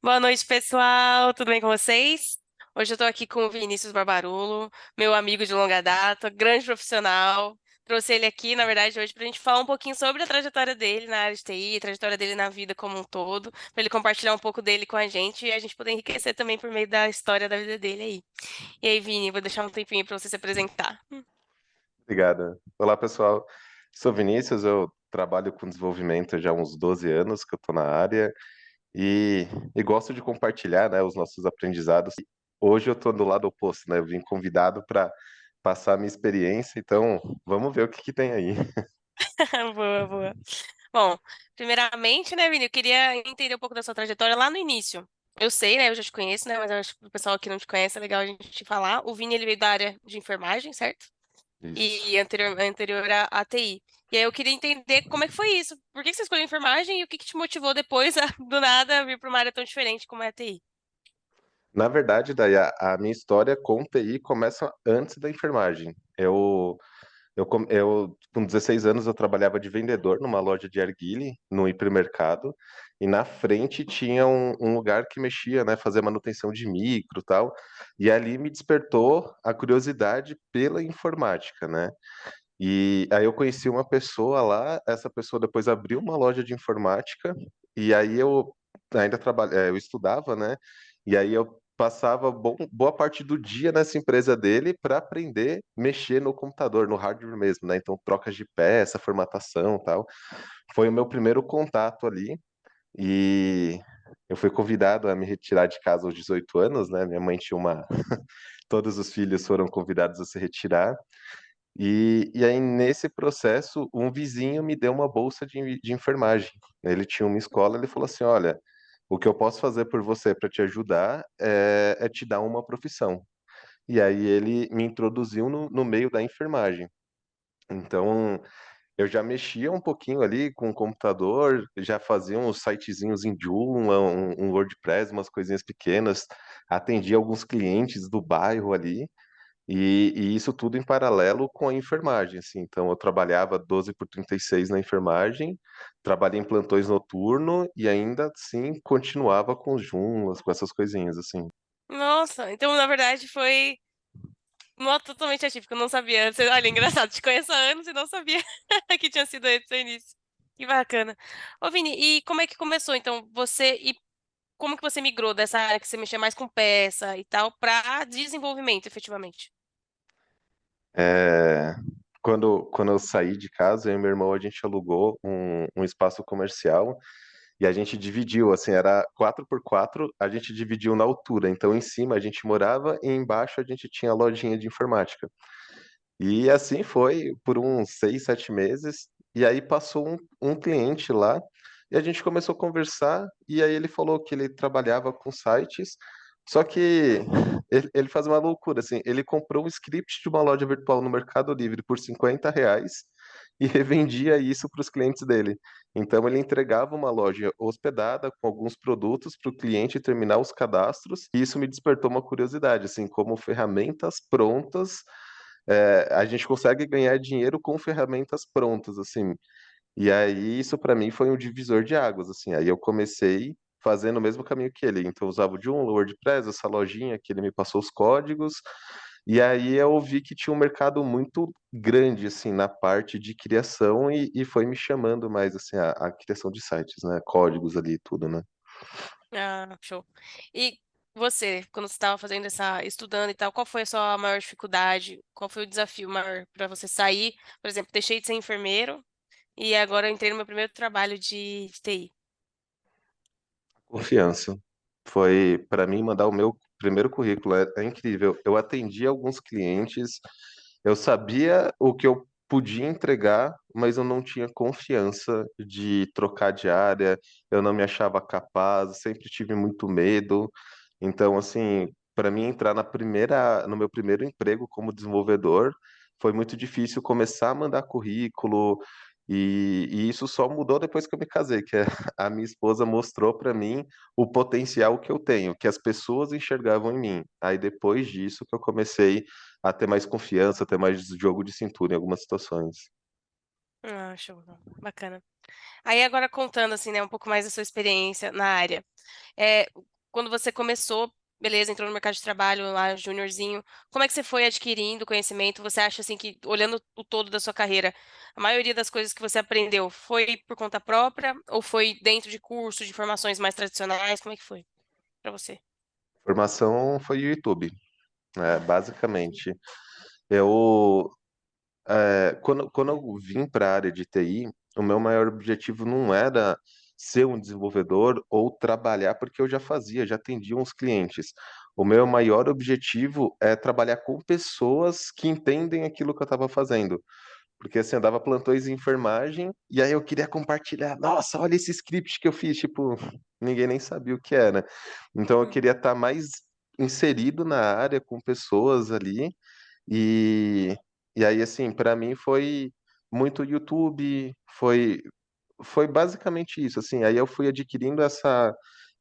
Boa noite, pessoal. Tudo bem com vocês? Hoje eu tô aqui com o Vinícius Barbarulo, meu amigo de longa data, grande profissional. Trouxe ele aqui, na verdade, hoje pra gente falar um pouquinho sobre a trajetória dele na área de TI, a trajetória dele na vida como um todo, pra ele compartilhar um pouco dele com a gente e a gente poder enriquecer também por meio da história da vida dele aí. E aí, Vini, vou deixar um tempinho pra você se apresentar. Obrigada. Olá, pessoal. Sou Vinícius, eu trabalho com desenvolvimento já há uns 12 anos que eu estou na área e, e gosto de compartilhar, né, os nossos aprendizados. Hoje eu estou do lado oposto, né? Eu vim convidado para passar a minha experiência, então vamos ver o que que tem aí. Boa, boa. Bom, primeiramente, né, Vini, eu queria entender um pouco da sua trajetória lá no início. Eu sei, né, eu já te conheço, né, mas eu acho que o pessoal que não te conhece é legal a gente te falar. O Vini, ele veio da área de enfermagem, certo? Isso. E anterior à TI. E aí eu queria entender como é que foi isso. Por que que você escolheu enfermagem e o que que te motivou depois, do nada, a vir para uma área tão diferente como é a TI? Na verdade, daí a minha história com TI começa antes da enfermagem. Com 16 anos, eu trabalhava de vendedor numa loja de arguile, no hipermercado, e na frente tinha um lugar que mexia, né, fazia manutenção de micro e tal, e ali me despertou a curiosidade pela informática, né? E aí eu conheci uma pessoa lá, essa pessoa depois abriu uma loja de informática, e aí eu ainda eu estudava, né? E aí eu passava boa parte do dia nessa empresa dele para aprender a mexer no computador, no hardware mesmo, né? Então, trocas de peça, formatação, e tal. Foi o meu primeiro contato ali e eu fui convidado a me retirar de casa aos 18 anos, né? Minha mãe tinha uma todos os filhos foram convidados a se retirar. E aí, nesse processo, um vizinho me deu uma bolsa de enfermagem. Ele tinha uma escola, ele falou assim: Olha, o que eu posso fazer por você para te ajudar é te dar uma profissão. E aí, ele me introduziu no meio da enfermagem. Então, eu já mexia um pouquinho ali com o computador, já fazia uns sitezinhos em Joomla, um WordPress, umas coisinhas pequenas, atendia alguns clientes do bairro ali. E isso tudo em paralelo com a enfermagem, assim. Então, eu trabalhava 12 por 36 na enfermagem, trabalhei em plantões noturno e ainda assim continuava com os Joomlas, com essas coisinhas, assim. Nossa, então na verdade foi totalmente atípico, eu não sabia. Olha, engraçado, te conheço há anos e não sabia que tinha sido esse o início. Que bacana. Ô, Vini, e como é que começou, então, como que você migrou dessa área que você mexia mais com peça e tal para desenvolvimento, efetivamente? É, quando eu saí de casa, eu e meu irmão, a gente alugou um espaço comercial e a gente dividiu, assim, era 4x4, a gente dividiu na altura. Então, em cima a gente morava e embaixo a gente tinha a lojinha de informática. E assim foi por uns 6, 7 meses. E aí passou um cliente lá e a gente começou a conversar. E aí ele falou que ele trabalhava com sites, só que ele faz uma loucura, assim. Ele comprou um script de uma loja virtual no Mercado Livre por R$ 50 e revendia isso para os clientes dele. Então ele entregava uma loja hospedada com alguns produtos para o cliente terminar os cadastros. E isso me despertou uma curiosidade, assim, como ferramentas prontas a gente consegue ganhar dinheiro com ferramentas prontas, assim. E aí isso para mim foi um divisor de águas, assim. Aí eu comecei fazendo o mesmo caminho que ele. Então eu usava o Joomla, o WordPress, essa lojinha que ele me passou os códigos. E aí eu vi que tinha um mercado muito grande, assim, na parte de criação e foi me chamando mais, assim, a criação de sites, né? Códigos ali e tudo, né? Ah, show. E você, quando você estava fazendo estudando e tal, qual foi a sua maior dificuldade? Qual foi o desafio maior para você sair? Por exemplo, deixei de ser enfermeiro e agora eu entrei no meu primeiro trabalho de TI. Confiança. Foi para mim mandar o meu primeiro currículo. É incrível. Eu atendi alguns clientes, eu sabia o que eu podia entregar, mas eu não tinha confiança de trocar de área. Eu não me achava capaz, sempre tive muito medo. Então, assim, para mim entrar no meu primeiro emprego como desenvolvedor, foi muito difícil começar a mandar currículo. E isso só mudou depois que eu me casei, que a minha esposa mostrou para mim o potencial que eu tenho, que as pessoas enxergavam em mim. Aí depois disso que eu comecei a ter mais confiança, a ter mais jogo de cintura em algumas situações. Ah, show. Não. Bacana. Aí agora contando assim, né, um pouco mais da sua experiência na área. quando você começou, beleza, entrou no mercado de trabalho lá, juniorzinho, como é que você foi adquirindo conhecimento? Você acha assim que, olhando o todo da sua carreira, a maioria das coisas que você aprendeu foi por conta própria ou foi dentro de cursos, de formações mais tradicionais? Como é que foi pra você? Formação foi o YouTube, né? Basicamente. Eu, quando eu vim para a área de TI, o meu maior objetivo não era ser um desenvolvedor ou trabalhar, porque eu já fazia, já atendia uns clientes. O meu maior objetivo é trabalhar com pessoas que entendem aquilo que eu estava fazendo. Porque assim, eu dava plantões em enfermagem e aí eu queria compartilhar. Nossa, olha esse script que eu fiz. Tipo, ninguém nem sabia o que era. Então eu Uhum. queria estar mais inserido na área com pessoas ali. E, e aí, assim, para mim foi muito YouTube, foi basicamente isso. Assim, aí eu fui adquirindo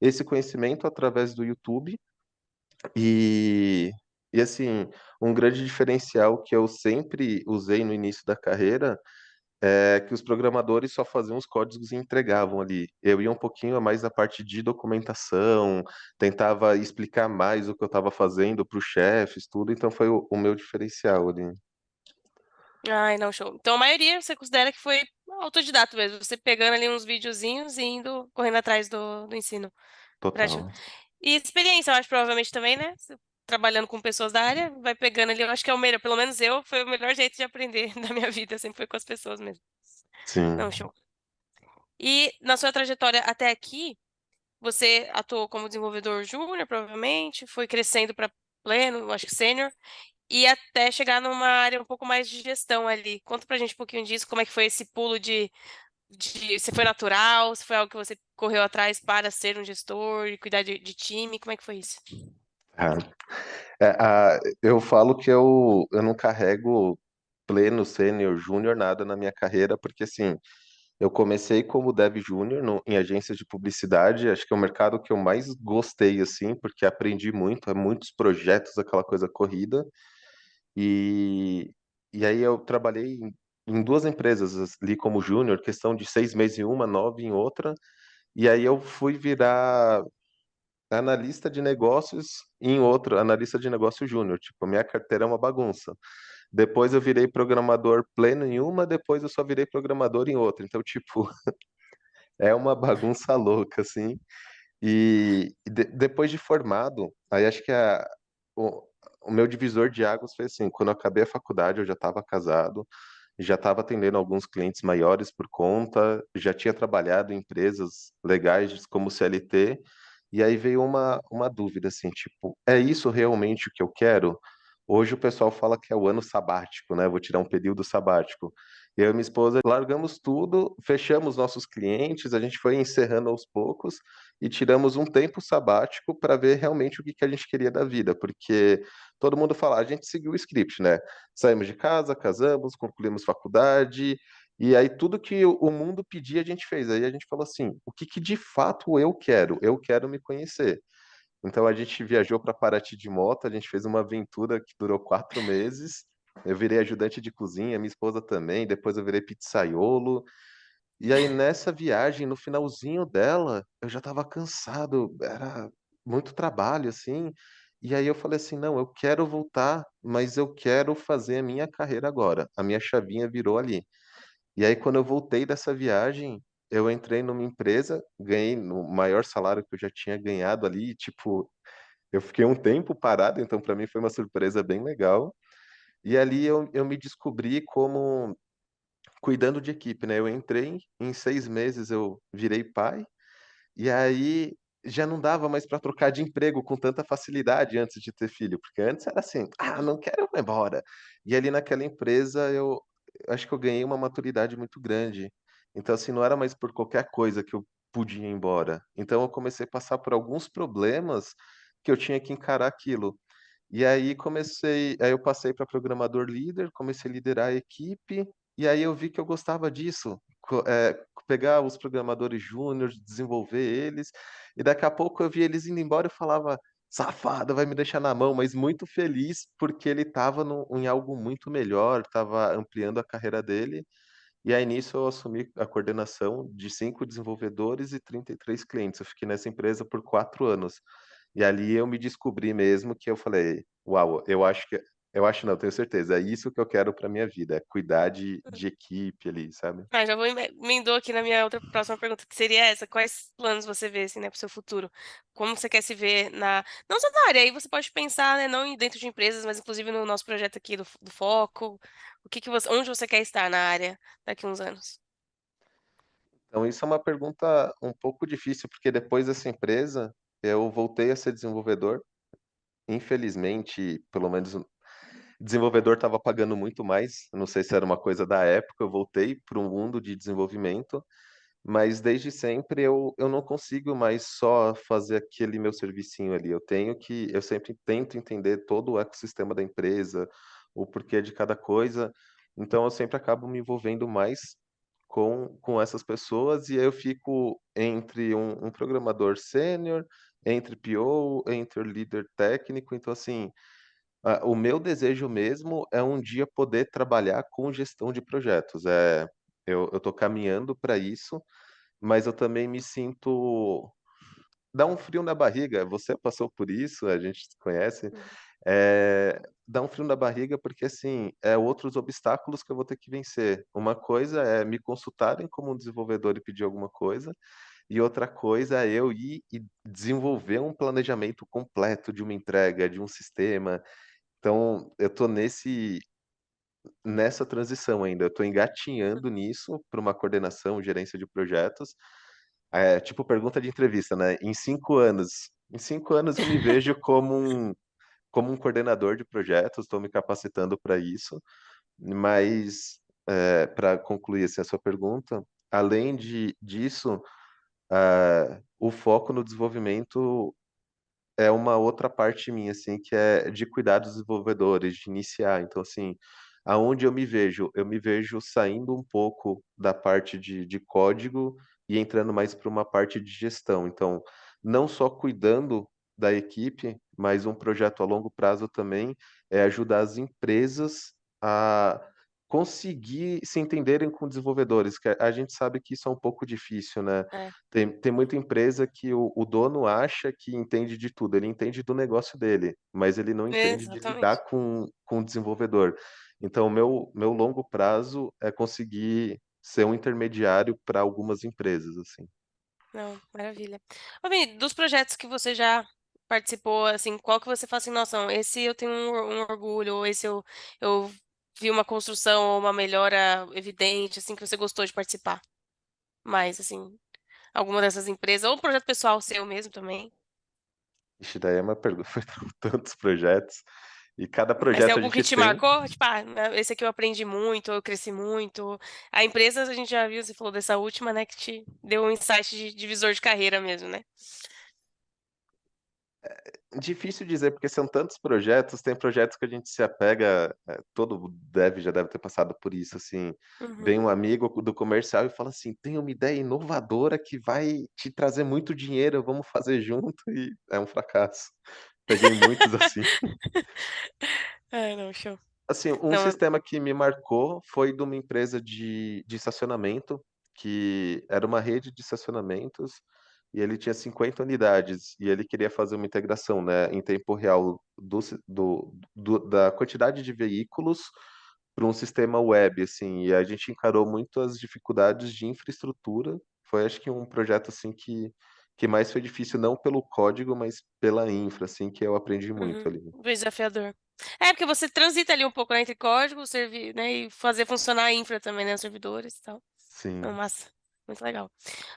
esse conhecimento através do YouTube. E, e assim, um grande diferencial que eu sempre usei no início da carreira é que os programadores só faziam os códigos e entregavam ali. Eu ia um pouquinho a mais na parte de documentação, tentava explicar mais o que eu estava fazendo para os chefes, tudo, então foi o meu diferencial ali. Ai, não, show. Então a maioria você considera que foi autodidata mesmo, você pegando ali uns videozinhos e indo correndo atrás do ensino prático. Total. E experiência, eu acho provavelmente também, né? Você trabalhando com pessoas da área, vai pegando ali, eu acho que é o melhor, pelo menos eu, foi o melhor jeito de aprender da minha vida, sempre foi com as pessoas mesmo. Sim. Não, show. E na sua trajetória até aqui, você atuou como desenvolvedor júnior, provavelmente, foi crescendo para pleno, acho que sênior, e até chegar numa área um pouco mais de gestão ali. Conta pra gente um pouquinho disso, como é que foi esse pulo se foi natural, se foi algo que você correu atrás para ser um gestor e cuidar de time, como é que foi isso? Ah, eu falo que eu não carrego pleno, sênior, júnior, nada na minha carreira, porque assim, eu comecei como dev júnior em agências de publicidade, acho que é o mercado que eu mais gostei, assim, porque aprendi muito, é muitos projetos, aquela coisa corrida, e, e aí eu trabalhei em duas empresas ali como júnior, questão de 6 meses em uma, 9 em outra, e aí eu fui virar analista de negócios em outra, analista de negócio júnior, tipo, a minha carteira é uma bagunça. Depois eu virei programador pleno em uma, depois eu só virei programador em outra. Então, tipo, é uma bagunça louca, assim. Depois de formado, aí acho que o, o meu divisor de águas foi assim, quando eu acabei a faculdade, eu já estava casado, já estava atendendo alguns clientes maiores por conta, já tinha trabalhado em empresas legais como CLT, e aí veio uma dúvida assim, tipo, é isso realmente o que eu quero? Hoje o pessoal fala que é o ano sabático, né? Vou tirar um período sabático. Eu e minha esposa largamos tudo, fechamos nossos clientes, a gente foi encerrando aos poucos e tiramos um tempo sabático para ver realmente o que que a gente queria da vida, porque todo mundo fala, a gente seguiu o script, né? Saímos de casa, casamos, concluímos faculdade, e aí tudo que o mundo pedia a gente fez. Aí a gente falou assim: o que que de fato eu quero? Eu quero me conhecer. Então a gente viajou para Paraty de moto, a gente fez uma aventura que durou 4 meses. Eu virei ajudante de cozinha, minha esposa também, depois eu virei pizzaiolo. E aí nessa viagem, no finalzinho dela, eu já estava cansado, era muito trabalho assim. E aí eu falei assim, não, eu quero voltar, mas eu quero fazer a minha carreira agora. A minha chavinha virou ali. E aí quando eu voltei dessa viagem, eu entrei numa empresa, ganhei no maior salário que eu já tinha ganhado ali, tipo, eu fiquei um tempo parado, então para mim foi uma surpresa bem legal. E ali eu me descobri como cuidando de equipe, né? Eu entrei, em 6 meses eu virei pai, e aí já não dava mais para trocar de emprego com tanta facilidade antes de ter filho, porque antes era assim, ah, não quero ir embora. E ali naquela empresa eu acho que eu ganhei uma maturidade muito grande. Então, assim, não era mais por qualquer coisa que eu podia ir embora. Então eu comecei a passar por alguns problemas que eu tinha que encarar aquilo. E aí eu passei para programador líder, comecei a liderar a equipe, e aí eu vi que eu gostava disso, pegar os programadores júniores, desenvolver eles, e daqui a pouco eu vi eles indo embora e eu falava, safado, vai me deixar na mão, mas muito feliz porque ele estava em algo muito melhor, estava ampliando a carreira dele, E aí nisso eu assumi a coordenação de 5 desenvolvedores e 33 clientes. Eu fiquei nessa empresa por 4 anos. E ali eu me descobri mesmo que eu falei: "Uau, eu acho não, eu tenho certeza, é isso que eu quero para minha vida, é cuidar de equipe ali", sabe. Ah, já vou emendou aqui na minha outra próxima pergunta, que seria essa: quais planos você vê, assim, né, para o seu futuro? Como você quer se ver na não só na área, aí você pode pensar, né, não em dentro de empresas, mas inclusive no nosso projeto aqui do Foco. O que que você onde você quer estar na área daqui a uns anos? Então isso é uma pergunta um pouco difícil, porque depois dessa empresa, eu voltei a ser desenvolvedor. Infelizmente, pelo menos o desenvolvedor estava pagando muito mais, não sei se era uma coisa da época, eu voltei para um mundo de desenvolvimento, mas desde sempre eu não consigo mais só fazer aquele meu servicinho ali, eu sempre tento entender todo o ecossistema da empresa, o porquê de cada coisa, então eu sempre acabo me envolvendo mais com essas pessoas, e aí eu fico entre um programador sênior, entre PO, entre o líder técnico, então assim, o meu desejo mesmo é um dia poder trabalhar com gestão de projetos, eu tô caminhando para isso, mas eu também me sinto dá um frio na barriga, você passou por isso, a gente se conhece, Uhum. dá um frio na barriga, porque, assim, outros obstáculos que eu vou ter que vencer. Uma coisa é me consultarem como um desenvolvedor e pedir alguma coisa, e outra coisa é eu ir e desenvolver um planejamento completo de uma entrega, de um sistema. Então, eu tô nessa transição ainda, eu tô engatinhando nisso para uma coordenação, gerência de projetos. É, tipo pergunta de entrevista, né, em 5 anos eu me vejo como um coordenador de projetos, estou me capacitando para isso, mas, para concluir, assim, a sua pergunta, além disso, o foco no desenvolvimento é uma outra parte minha, assim, que é de cuidar dos desenvolvedores, de iniciar. Então, assim, aonde eu me vejo saindo um pouco da parte de código e entrando mais para uma parte de gestão. Então, não só cuidando da equipe, mas um projeto a longo prazo também é ajudar as empresas a conseguir se entenderem com desenvolvedores, que a gente sabe que isso é um pouco difícil, né? É, Tem muita empresa que o dono acha que entende de tudo, ele entende do negócio dele, mas ele não entende de lidar exatamente. com o desenvolvedor. Então, meu longo prazo é conseguir ser um intermediário para algumas empresas, assim. Não, maravilha. Ô Vini, dos projetos que você já participou, assim, qual que você fala assim: "Nossa, não, esse eu tenho um orgulho", ou esse eu vi uma construção ou uma melhora evidente, assim, que você gostou de participar mais, assim, alguma dessas empresas, ou um projeto pessoal seu mesmo também. Ixi, daí é uma pergunta, foram tantos projetos, e cada Mas tem projeto a algum gente que te tem. marcou? Tipo: "Ah, né, esse aqui eu aprendi muito, eu cresci muito". A empresa a gente já viu, você falou dessa última, né, que te deu um insight de divisor de carreira mesmo, né. Difícil dizer, porque são tantos projetos, tem projetos que a gente se apega, todo dev já deve ter passado por isso, assim, Uhum. vem um amigo do comercial e fala assim: "Tem uma ideia inovadora que vai te trazer muito dinheiro, vamos fazer junto", e é um fracasso. Peguei muitos assim. Ai, não, show. Assim, um Não, sistema que me marcou foi de uma empresa de estacionamento, que era uma rede de estacionamentos, e ele tinha 50 unidades, e ele queria fazer uma integração, né, em tempo real da quantidade de veículos para um sistema web, assim, e a gente encarou muito as dificuldades de infraestrutura. Foi, acho que, um projeto, assim, que mais foi difícil, não pelo código, mas pela infra, assim, que eu aprendi muito uhum, ali. desafiador. É, porque você transita ali um pouco, né, entre código, né, e fazer funcionar a infra também, né, os servidores e tal. Não, Sim. massa, muito legal.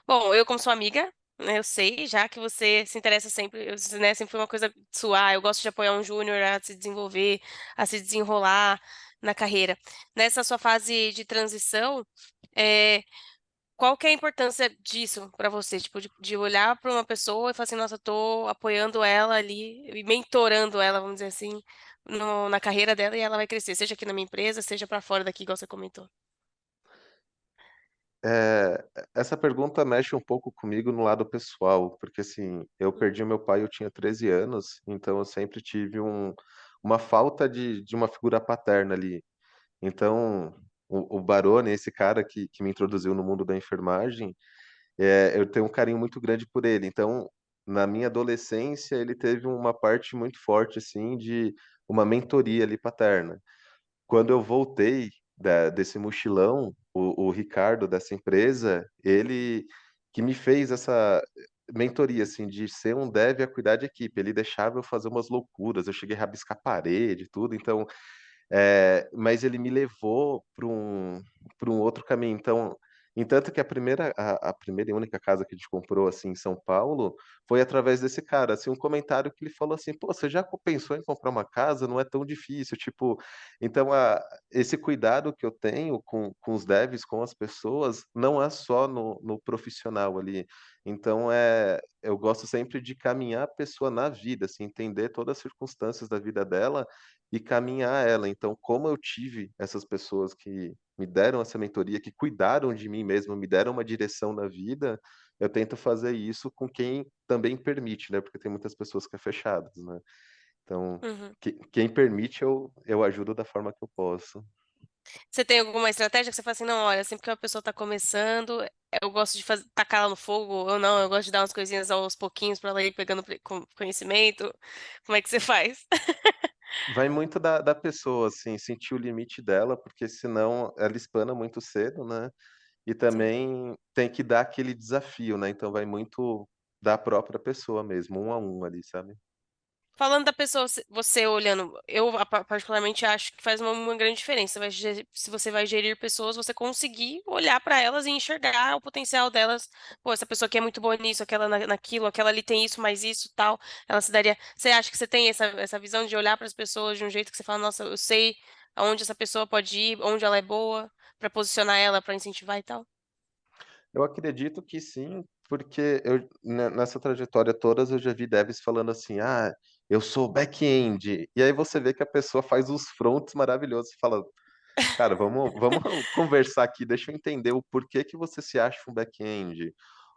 Bom, eu como sua amiga, né, eu sei já que você se interessa sempre, né, sempre foi uma coisa sua: "Ah, eu gosto de apoiar um júnior a se desenvolver, a se desenrolar na carreira". Nessa sua fase de transição, eh qual que é a importância disso pra você? Tipo, de olhar pra uma pessoa e falar assim: "Nossa, eu tô apoiando ela ali e mentorando ela", vamos dizer assim, no na carreira dela, e ela vai crescer, seja aqui na minha empresa, seja pra fora daqui, igual você comentou. Essa pergunta mexe um pouco comigo no lado pessoal, porque assim, eu perdi o meu pai, eu tinha 13 anos, então eu sempre tive uma falta de uma figura paterna ali. Então, o Barone, esse cara que me introduziu no mundo da enfermagem, eu tenho um carinho muito grande por ele. Então, na minha adolescência, ele teve uma parte muito forte, assim, de uma mentoria ali paterna. Quando eu voltei desse mochilão, o Ricardo dessa empresa, ele que me fez essa mentoria, assim, de ser um dev a cuidar de equipe. Ele deixava eu fazer umas loucuras, eu cheguei a rabiscar parede, e tudo. Então, mas ele me levou para um outro caminho. Então, entanto que a primeira e única casa que a gente comprou assim em São Paulo foi através desse cara, assim, um comentário que ele falou assim: "Pô, você já pensou em comprar uma casa? Não é tão difícil", tipo, então esse cuidado que eu tenho com os devs, com as pessoas, não é só no profissional ali. Então, eu gosto sempre de caminhar a pessoa na vida, assim, entender todas as circunstâncias da vida dela e caminhar ela. Então, como eu tive essas pessoas que me deram essa mentoria, que cuidaram de mim mesmo, me deram uma direção na vida, eu tento fazer isso com quem também permite, né? Porque tem muitas pessoas que é fechadas, né? Então, Uhum. quem permite, eu ajudo da forma que eu posso. Você tem alguma estratégia que você fala assim, não, olha, sempre que uma pessoa tá começando, eu gosto de fazer, tacar ela no fogo, ou não, eu gosto de dar umas coisinhas aos pouquinhos pra ela ir pegando conhecimento. Como é que você faz? Vai muito da pessoa, assim, sentir o limite dela, porque senão ela espana muito cedo, né? E Sim. também tem que dar aquele desafio, né? Então vai muito da própria pessoa mesmo, um a um ali, sabe? Falando da pessoa, você olhando, eu particularmente acho que faz uma grande diferença. Se você vai gerir pessoas, você conseguir olhar para elas e enxergar o potencial delas. Pô, essa pessoa aqui é muito boa nisso, aquela naquilo, aquela ali tem isso, mais isso, tal. Ela se daria. Você acha que você tem essa visão de olhar para as pessoas de um jeito que você fala, nossa, eu sei aonde essa pessoa pode ir, onde ela é boa, para posicionar ela, para incentivar e tal? Eu acredito que sim, porque nessa trajetória todas eu já vi devs falando assim, ah, eu sou back-end. E aí você vê que a pessoa faz os fronts maravilhosos. Você fala, cara, vamos conversar aqui, deixa eu entender o porquê que você se acha um back-end.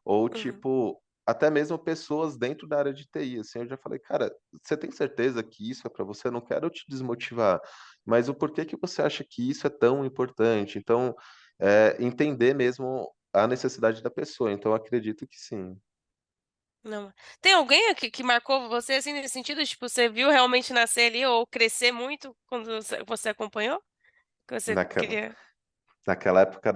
Ou Uhum. tipo, até mesmo pessoas dentro da área de TI, assim, eu já falei, cara, você tem certeza que isso é para você? Eu não quero te desmotivar, mas o porquê que você acha que isso é tão importante? Então, entender mesmo a necessidade da pessoa. Então, eu acredito que sim. Não. Tem alguém que marcou você assim nesse sentido? Tipo, você viu realmente nascer ali ou crescer muito quando você acompanhou? Que você Naquela, queria. naquela época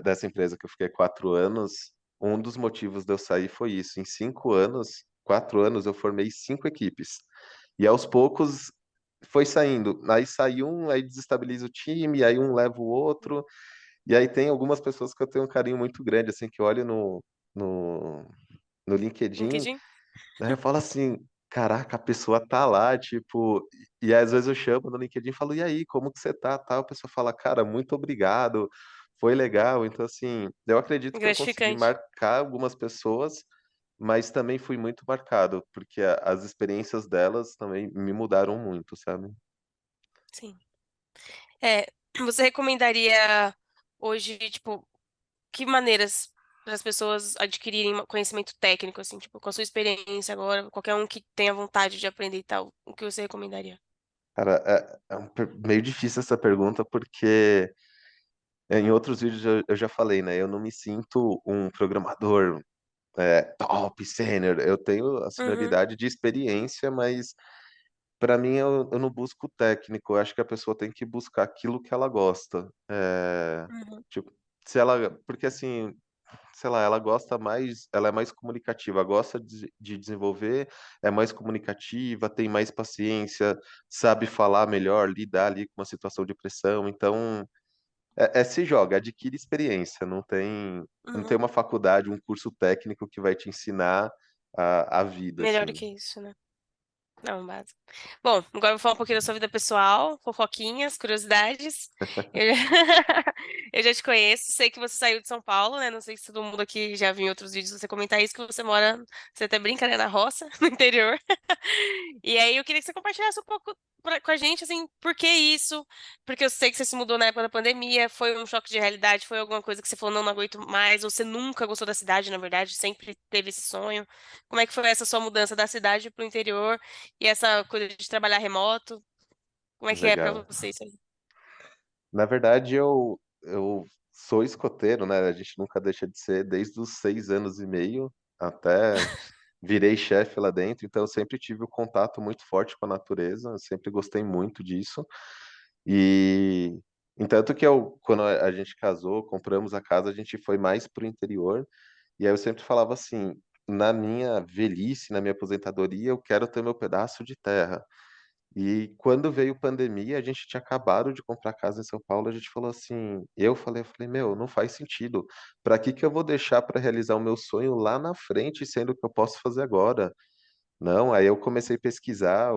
dessa empresa que eu fiquei 4 anos, um dos motivos de eu sair foi isso. Em 5 anos, 4 anos, eu formei 5 equipes. E aos poucos foi saindo. Aí sai um, aí desestabiliza o time, aí um leva o outro. E aí tem algumas pessoas que eu tenho um carinho muito grande, assim, que eu olho no, no LinkedIn. LinkedIn? Aí eu falo assim, caraca, a pessoa tá lá, tipo, e às vezes eu chamo no LinkedIn e falo, e aí, como que você tá, tal? A pessoa fala, cara, muito obrigado, foi legal. Então, assim, eu acredito que eu consegui Gratificante. marcar algumas pessoas, mas também fui muito marcado, porque as experiências delas também me mudaram muito, sabe? Sim. É, você recomendaria hoje, tipo, que maneiras para as pessoas adquirirem conhecimento técnico, assim, tipo, com a sua experiência agora, qualquer um que tenha vontade de aprender e tal, o que você recomendaria? Cara, meio difícil essa pergunta, porque em outros vídeos eu já falei, né? Eu não me sinto um programador top, sênior. Eu tenho a Uhum, senioridade de experiência, mas para mim eu não busco o técnico. Eu acho que a pessoa tem que buscar aquilo que ela gosta. uhum, Tipo, se ela, porque assim, sei lá, ela gosta mais, ela é mais comunicativa, gosta de desenvolver, é mais comunicativa, tem mais paciência, sabe falar melhor, lidar ali com uma situação de pressão. Então, se joga, adquire experiência, não tem uhum. uma faculdade, um curso técnico que vai te ensinar a vida, Melhor do assim. que isso, né? Não, básico. Bom, agora eu vou falar um pouquinho da sua vida pessoal, fofoquinhas, curiosidades. Eu já, eu já te conheço, sei que você saiu de São Paulo, né? Não sei se todo mundo aqui já viu em outros vídeos você comentar isso, que você mora, você até brinca, né, na roça, no interior. E aí eu queria que você compartilhasse um pouco com a gente, assim, por que isso? Porque eu sei que você se mudou na época da pandemia, foi um choque de realidade, foi alguma coisa que você falou, não, não aguento mais, ou você nunca gostou da cidade, na verdade, sempre teve esse sonho. Como é que foi essa sua mudança da cidade para o interior e essa coisa de trabalhar remoto? Como é que é pra Legal. você isso aí? Na verdade, eu sou escoteiro, né? A gente nunca deixa de ser, desde os 6 anos e meio até virei chefe lá dentro, então eu sempre tive o contato muito forte com a natureza, eu sempre gostei muito disso. E entanto que quando a gente casou, compramos a casa, a gente foi mais pro interior, e aí eu sempre falava assim, na minha velhice, na minha aposentadoria, eu quero ter meu pedaço de terra. E quando veio pandemia, a gente tinha acabado de comprar casa em São Paulo, a gente falou assim, eu falei, meu, não faz sentido. Para que que eu vou deixar para realizar o meu sonho lá na frente, sendo que eu posso fazer agora? Não, aí eu comecei a pesquisar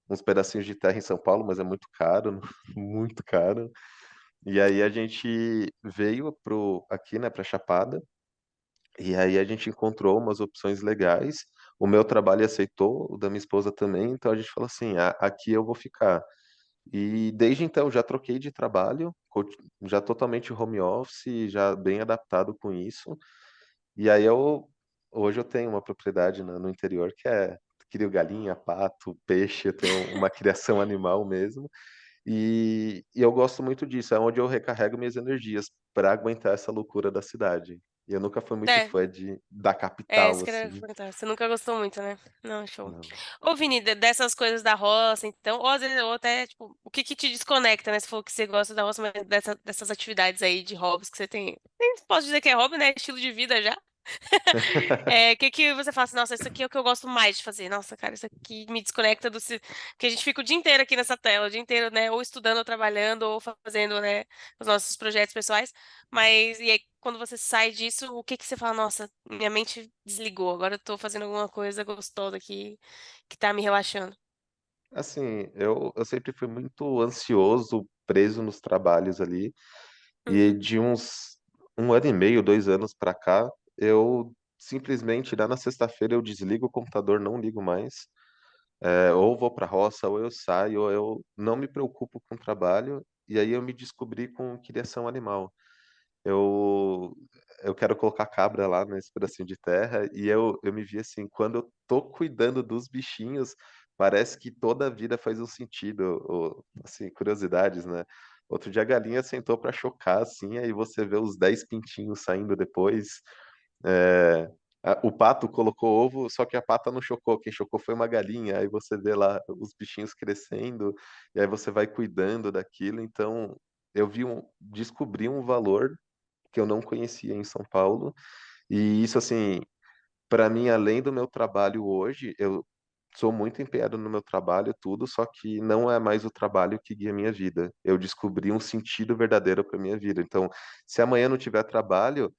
uns pedacinhos de terra em São Paulo, mas é muito caro, muito caro. E aí a gente veio aqui, né, para Chapada, e aí a gente encontrou umas opções legais. O meu trabalho aceitou, o da minha esposa também, então a gente falou assim, aqui eu vou ficar. E desde então já troquei de trabalho, já totalmente home office, já bem adaptado com isso. E aí hoje eu tenho uma propriedade no interior que crio galinha, pato, peixe, eu tenho uma criação animal mesmo. E eu gosto muito disso, é onde eu recarrego minhas energias para aguentar essa loucura da cidade. E eu nunca fui muito É, fã da isso capital, que eu ia assim. perguntar. Você nunca gostou muito, né? Não, show. Não. Ô, Vini, dessas coisas da roça, então, ou às vezes, ou até, tipo, o que que te desconecta, né? Se for que você gosta da roça, mas dessas atividades aí de hobbies que você tem. Nem posso dizer que é hobby, né? Estilo de vida já. É, o que que você fala assim, nossa, isso aqui é o que eu gosto mais de fazer. Nossa, cara, isso aqui me desconecta do... Porque a gente fica o dia inteiro aqui nessa tela, o dia inteiro, né? Ou estudando, ou trabalhando, ou fazendo, né? Os nossos projetos pessoais. Mas, e aí, quando você sai disso, o que que você fala? Nossa, minha mente desligou. Agora eu tô fazendo alguma coisa gostosa aqui, que tá me relaxando. Assim, eu sempre fui muito ansioso, preso nos trabalhos ali. E Uhum. de uns 1 ano e meio, 2 anos pra cá, eu simplesmente, lá na sexta-feira, eu desligo o computador, não ligo mais. Ou vou pra roça, ou eu saio, ou eu não me preocupo com o trabalho. E aí eu me descobri com criação animal. Eu, eu quero colocar cabra lá nesse pedacinho de terra e eu me vi assim, quando eu tô cuidando dos bichinhos, parece que toda a vida faz um sentido, assim, curiosidades, né? Outro dia a galinha sentou para chocar, assim, aí você vê os 10 pintinhos saindo depois. É, o pato colocou ovo, só que a pata não chocou, quem chocou foi uma galinha, aí você vê lá os bichinhos crescendo, e aí você vai cuidando daquilo, então descobri um valor que eu não conhecia em São Paulo. E isso, assim, para mim, além do meu trabalho hoje, eu sou muito empenhado no meu trabalho, tudo, só que não é mais o trabalho que guia a minha vida. Eu descobri um sentido verdadeiro para minha vida. Então, se amanhã não tiver trabalho,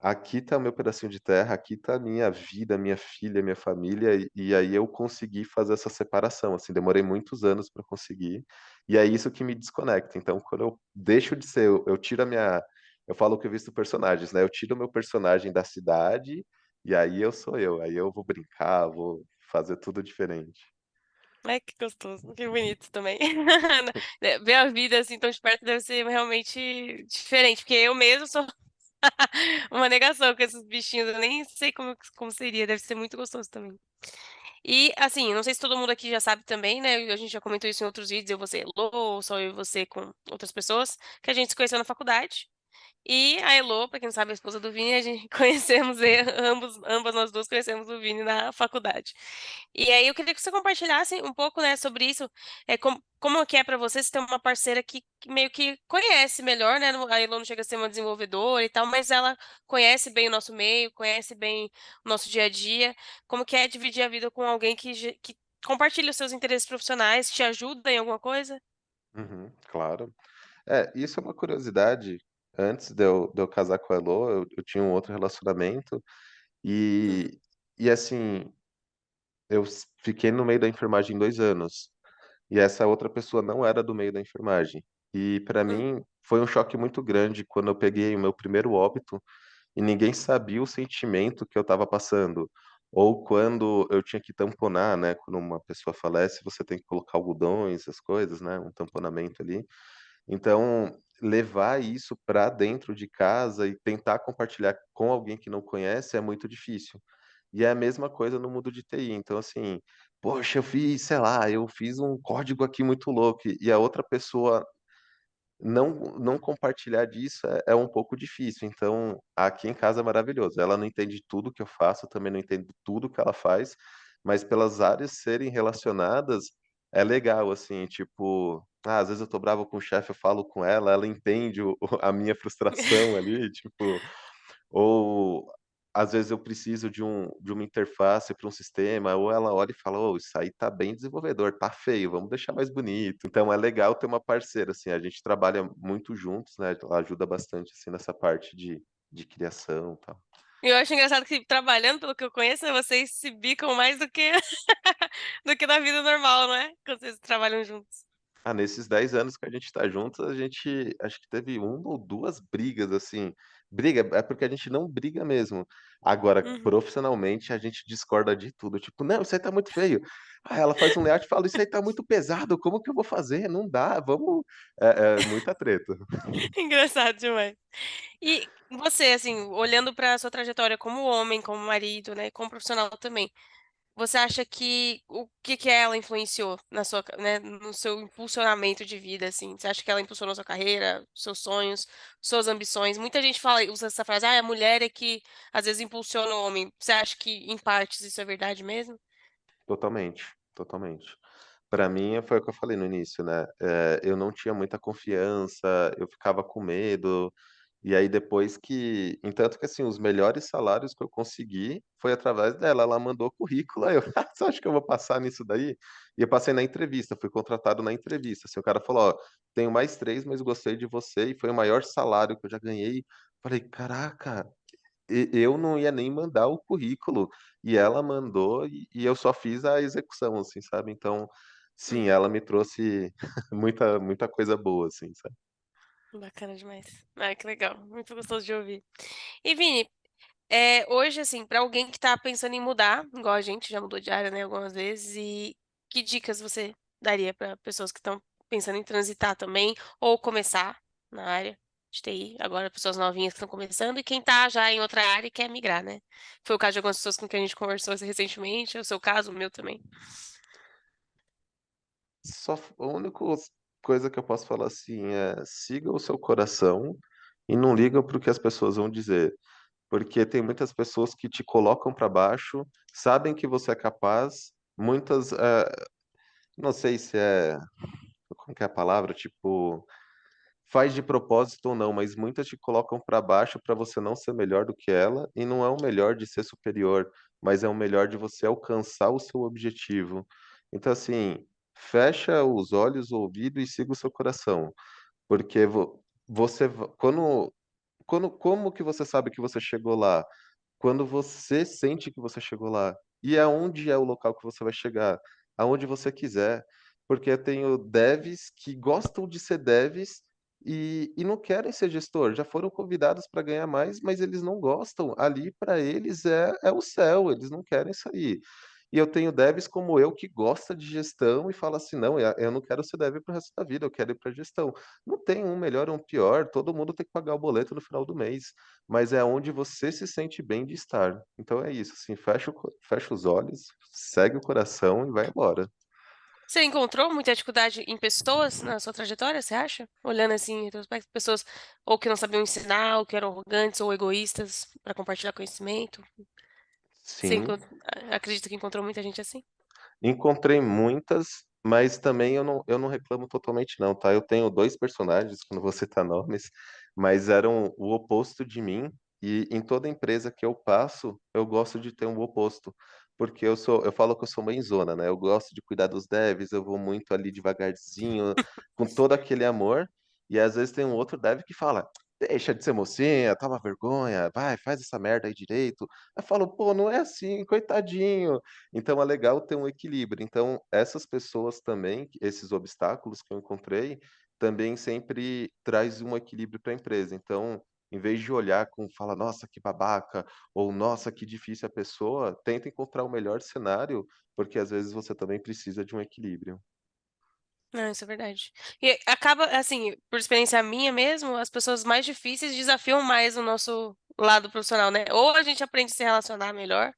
aqui tá o meu pedacinho de terra, aqui tá a minha vida, minha filha, minha família, e aí eu consegui fazer essa separação, assim, demorei muitos anos para conseguir, e é isso que me desconecta. Então, quando eu deixo de ser, eu tiro eu falo que eu visto personagens, né? Eu tiro o meu personagem da cidade, e aí eu sou eu, aí eu vou brincar, vou fazer tudo diferente. Ai, que gostoso, que bonito também. Ver a vida assim tão de perto deve ser realmente diferente, porque eu mesmo sou uma negação com esses bichinhos, eu nem sei como seria, deve ser muito gostoso também. E, assim, não sei se todo mundo aqui já sabe também, né? A gente já comentou isso em outros vídeos, eu, você, Elô, ou só eu e você com outras pessoas, que a gente se conheceu na faculdade. E a Elô, pra quem não sabe, é a esposa do Vini, a gente conhecemos, ambas nós duas conhecemos o Vini na faculdade. E aí eu queria que você compartilhasse um pouco, né, sobre isso, como que é pra você se ter uma parceira que meio que conhece melhor, né? A Elô não chega a ser uma desenvolvedora e tal, mas ela conhece bem o nosso meio, conhece bem o nosso dia a dia. Como que é dividir a vida com alguém que compartilha os seus interesses profissionais, te ajuda em alguma coisa? Uhum, claro. Isso é uma curiosidade. Antes de eu casar com a Elo, eu tinha um outro relacionamento, Uhum, e, e assim, fiquei no meio da enfermagem 2 anos. E essa outra pessoa não era do meio da enfermagem. E para uhum, mim foi um choque muito grande quando eu peguei o meu primeiro óbito e ninguém sabia o sentimento que eu estava passando. Ou quando eu tinha que tamponar, né? Quando uma pessoa falece, você tem que colocar algodões, essas coisas, né? Um tamponamento ali. Então, levar isso para dentro de casa e tentar compartilhar com alguém que não conhece é muito difícil. E é a mesma coisa no mundo de TI. Então, assim, poxa, eu fiz, sei lá, eu fiz um código aqui muito louco e a outra pessoa não compartilhar disso é um pouco difícil. Então, aqui em casa é maravilhoso. Ela não entende tudo que eu faço, eu também não entendo tudo que ela faz, mas pelas áreas serem relacionadas, é legal, assim, tipo, às vezes eu tô bravo com o chefe, eu falo com ela, ela entende a minha frustração ali, tipo, ou às vezes eu preciso de uma interface para um sistema, ou ela olha e fala: "Ô, isso aí tá bem desenvolvedor, tá feio, vamos deixar mais bonito". Então é legal ter uma parceira, assim, a gente trabalha muito juntos, né, ela ajuda bastante, assim, nessa parte de criação, e tal. E eu acho engraçado que trabalhando, pelo que eu conheço, vocês se bicam mais do que do que na vida normal, não é? Quando vocês trabalham juntos. Ah, nesses 10 anos que a gente tá juntos, a gente acho que teve uma ou 2 brigas, assim. Briga é porque a gente não briga mesmo. Agora, Uhum. profissionalmente, a gente discorda de tudo, tipo: "Não, isso aí tá muito feio". Ah, ela faz um layout e fala: "Isso aí tá muito pesado, como que eu vou fazer? Não dá, vamos". É muita treta. Engraçado demais. E você, assim, olhando para sua trajetória como homem, como marido, né, como profissional também, você acha que o que que ela influenciou na sua, né, no seu impulsionamento de vida, assim? Você acha que ela impulsionou sua carreira, seus sonhos, suas ambições? Muita gente fala, usa essa frase, ah, a mulher é que às vezes impulsiona o homem. Você acha que em partes isso é verdade mesmo? Totalmente, totalmente. Pra mim, foi o que eu falei no início, né, eu não tinha muita confiança, eu ficava com medo, e aí depois que tanto que, assim, os melhores salários que eu consegui foi através dela, ela mandou currículo, aí eu: "Ah, você acha que eu vou passar nisso daí?". E eu passei na entrevista, fui contratado na entrevista, assim, o cara falou: "Ó, tenho mais 3, mas gostei de você", e foi o maior salário que eu já ganhei. Falei: "Caraca". Eu não ia nem mandar o currículo, e ela mandou e eu só fiz a execução, assim, sabe. Então, sim, Uhum, ela me trouxe muita coisa boa, assim, sabe. bacana demais. Ai, que legal, muito gostoso de ouvir. E Vini, hoje, assim, para alguém que tá pensando em mudar, igual a gente já mudou de área, né, algumas vezes, e que dicas você daria para pessoas que estão pensando em transitar também, ou começar na área de TI, agora pessoas novinhas que estão começando, e quem tá já em outra área e quer migrar, né? Foi o caso de algumas pessoas com quem a gente conversou recentemente, é o seu caso, o meu também. Só a única coisa que eu posso falar, assim, é: siga o seu coração e não liga para o que as pessoas vão dizer, porque tem muitas pessoas que te colocam para baixo, sabem que você é capaz, muitas, não sei se é como que é a palavra? Tipo, faz de propósito ou não, mas muitas te colocam para baixo para você não ser melhor do que ela, e não é o melhor de ser superior, mas é o melhor de você alcançar o seu objetivo. Então, assim, fecha os olhos, o ouvido e siga o seu coração, porque você como que você sabe que você chegou lá? Quando você sente que você chegou lá. E aonde é o local que você vai chegar? Aonde você quiser. Porque eu tenho devs que gostam de ser devs e não querem ser gestor. Já foram convidados para ganhar mais, mas eles não gostam. Ali para eles é o céu, eles não querem sair. E eu tenho devs como eu que gosta de gestão e fala assim: "Não, eu não quero ser dev para o resto da vida, eu quero ir para gestão". Não tem um melhor ou um pior, todo mundo tem que pagar o boleto no final do mês, mas é onde você se sente bem de estar. Então é isso, assim, fecha os olhos, segue o coração e vai embora. Você encontrou muita dificuldade em pessoas na sua trajetória, você acha? Olhando assim, em retrospecto, pessoas ou que não sabiam ensinar, ou que eram arrogantes ou egoístas para compartilhar conhecimento. Você Sim, acredita que encontrou muita gente assim? encontrei muitas, mas também eu não reclamo totalmente não, tá. Eu tenho 2 personagens, que eu não vou citar nomes, mas eram o oposto de mim, e em toda empresa que eu passo, eu gosto de ter um oposto, porque eu falo que eu sou mãezona, né, eu gosto de cuidar dos devs, eu vou muito ali devagarzinho, com todo aquele amor, e às vezes tem um outro dev que fala: "Deixa de ser mocinha, toma vergonha, vai, faz essa merda aí direito". Eu falo: "Pô, não é assim, coitadinho". Então é legal ter um equilíbrio. Então, essas pessoas também, esses obstáculos que eu encontrei, também sempre traz um equilíbrio para a empresa. Então, em vez de olhar com fala: "Nossa, que babaca", ou "Nossa, que difícil a pessoa", tenta encontrar o melhor cenário, porque às vezes você também precisa de um equilíbrio. Não, isso é verdade. E acaba, assim, por experiência minha mesmo, as pessoas mais difíceis desafiam mais o nosso lado profissional, né? Ou a gente aprende a se relacionar melhor,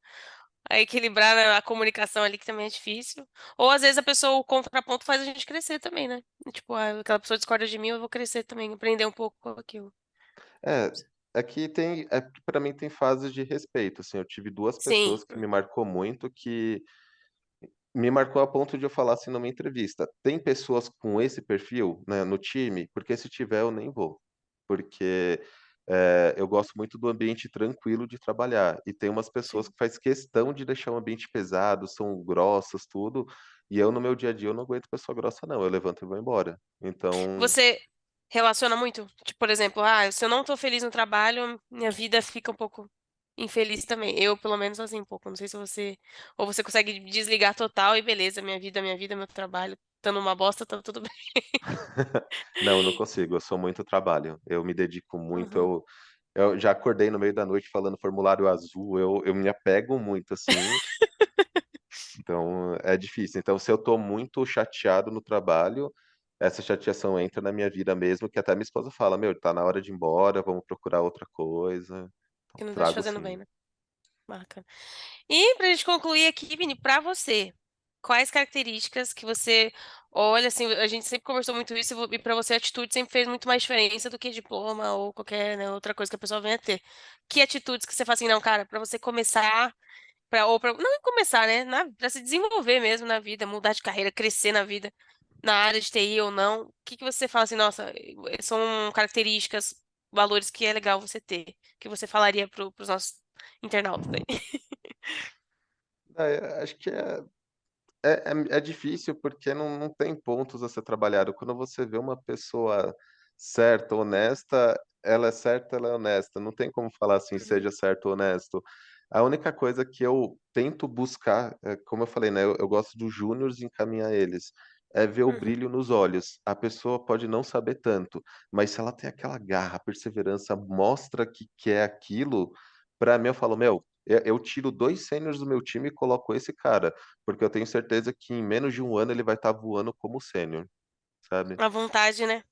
a equilibrar, né, a comunicação ali, que também é difícil. Ou às vezes a pessoa, o contraponto faz a gente crescer também, né? Tipo, ah, aquela pessoa discorda de mim, eu vou crescer também, aprender um pouco com aquilo. É, aqui tem, para mim tem fases de respeito, assim, eu tive duas Sim. pessoas que me marcou muito, que me marcou a ponto de eu falar assim numa entrevista: "Tem pessoas com esse perfil, né, no time? Porque se tiver eu nem vou". Porque, eu gosto muito do ambiente tranquilo de trabalhar, e tem umas pessoas Sim. que faz questão de deixar o ambiente pesado, são grossas, tudo, e eu no meu dia a dia eu não aguento pessoa grossa não, eu levanto e vou embora. Então, Você relaciona muito? Tipo, por exemplo, ah, se eu não tô feliz no trabalho, minha vida fica um pouco infeliz também. Eu, pelo menos, assim, um pouco. Não sei se você. Ou você consegue desligar total e beleza, minha vida, meu trabalho. Estando uma bosta, tá tudo bem. não, eu não consigo, eu sou muito trabalho, eu me dedico muito, Uhum. eu já acordei no meio da noite falando formulário azul, eu me apego muito, assim, então é difícil. Então se eu tô muito chateado no trabalho, essa chateação entra na minha vida mesmo, que até minha esposa fala: "Meu, tá na hora de ir embora, vamos procurar outra coisa". Então Que não tá te trago fazendo sim. bem, né? Bacana. E pra gente concluir aqui, Vini, pra você, quais características que você olha, assim, a gente sempre conversou muito isso, e pra você a atitude sempre fez muito mais diferença do que diploma ou qualquer, né, outra coisa que a pessoa venha a ter. Que atitudes que você fala assim, não, cara, pra você começar, ou pra, não começar, né, pra se desenvolver mesmo na vida, mudar de carreira, crescer na vida, na área de TI ou não, o que que você fala assim, nossa, são características, valores que é legal você ter, que você falaria pros nossos internautas aí? Acho que é difícil, porque não tem pontos a ser trabalhado. Quando você vê uma pessoa certa, honesta, ela é certa, ela é honesta. Não tem como falar assim: Uhum, "Seja certo ou honesto". A única coisa que eu tento buscar, como eu falei, né, eu gosto dos júniores e encaminhar eles, é ver o uhum. brilho nos olhos. A pessoa pode não saber tanto, mas se ela tem aquela garra, perseverança, mostra que quer aquilo, pra mim eu falo: "Meu, eu tiro 2 sêniores do meu time e coloco esse cara". Porque eu tenho certeza que em menos de um ano ele vai estar voando como sênior, sabe. A vontade, né?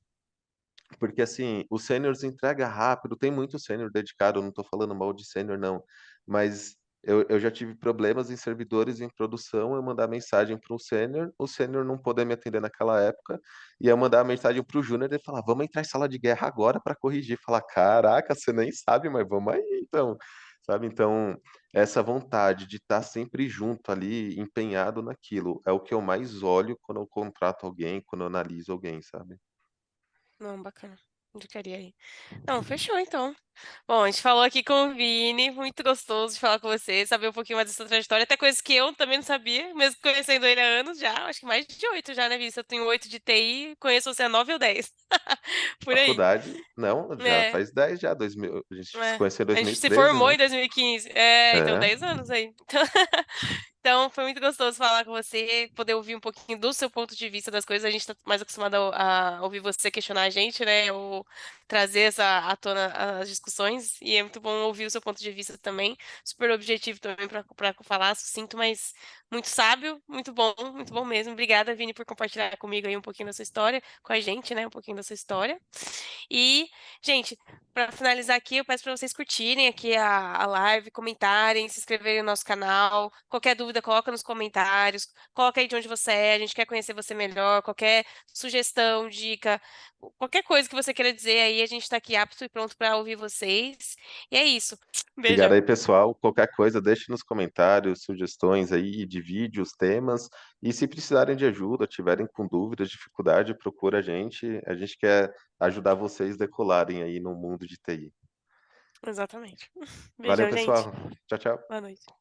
Porque, assim, o sêniors entrega rápido, tem muito sênior dedicado, eu não estou falando mal de sênior não, mas eu já tive problemas em servidores em produção, eu mandar mensagem para um sênior, o sênior não poder me atender naquela época, e eu mandar a mensagem para o júnior, ele falar: "Vamos entrar em sala de guerra agora para corrigir", falar: "Caraca, você nem sabe, mas vamos aí então", sabe. Então, essa vontade de estar sempre junto ali, empenhado naquilo, é o que eu mais olho quando eu contrato alguém, quando eu analiso alguém, sabe. Não, bacana. Indicaria aí. Não, fechou então. Bom, a gente falou aqui com o Vini, muito gostoso de falar com você, saber um pouquinho mais da sua trajetória, até coisas que eu também não sabia, mesmo conhecendo ele há anos já, acho que mais de 8 já, né, Vini? Se eu tenho 8 de TI, conheço você há 9 ou 10. Por aí. Faculdade, não, já É, faz 10 já, 2000 a gente se é. conheceu em A gente se 2013, formou né. em 2015. É, então É, 10 anos aí. Então, foi muito gostoso falar com você, poder ouvir um pouquinho do seu ponto de vista das coisas. A gente tá mais acostumado a ouvir você questionar a gente, né? Ou trazer essa à tona as discussões. E é muito bom ouvir o seu ponto de vista também. Super objetivo também para falar, sucinto, mas muito sábio, muito bom mesmo. Obrigada, Vini, por compartilhar comigo aí um pouquinho da sua história, com a gente, né? Um pouquinho da sua história. E, gente, para finalizar aqui, eu peço para vocês curtirem aqui a live, comentarem, se inscreverem no nosso canal. Qualquer dúvida, coloca nos comentários. Coloca aí de onde você é, a gente quer conhecer você melhor. Qualquer sugestão, dica, qualquer coisa que você queira dizer aí, a gente está aqui apto e pronto para ouvir vocês. E é isso. obrigado Beijão. aí pessoal, qualquer coisa deixe nos comentários sugestões aí de vídeos, temas, e se precisarem de ajuda, tiverem com dúvidas, dificuldade, procura a gente quer ajudar vocês decolarem aí no mundo de TI. Exatamente. Valeu Beijão, gente. pessoal, tchau, tchau. Boa noite.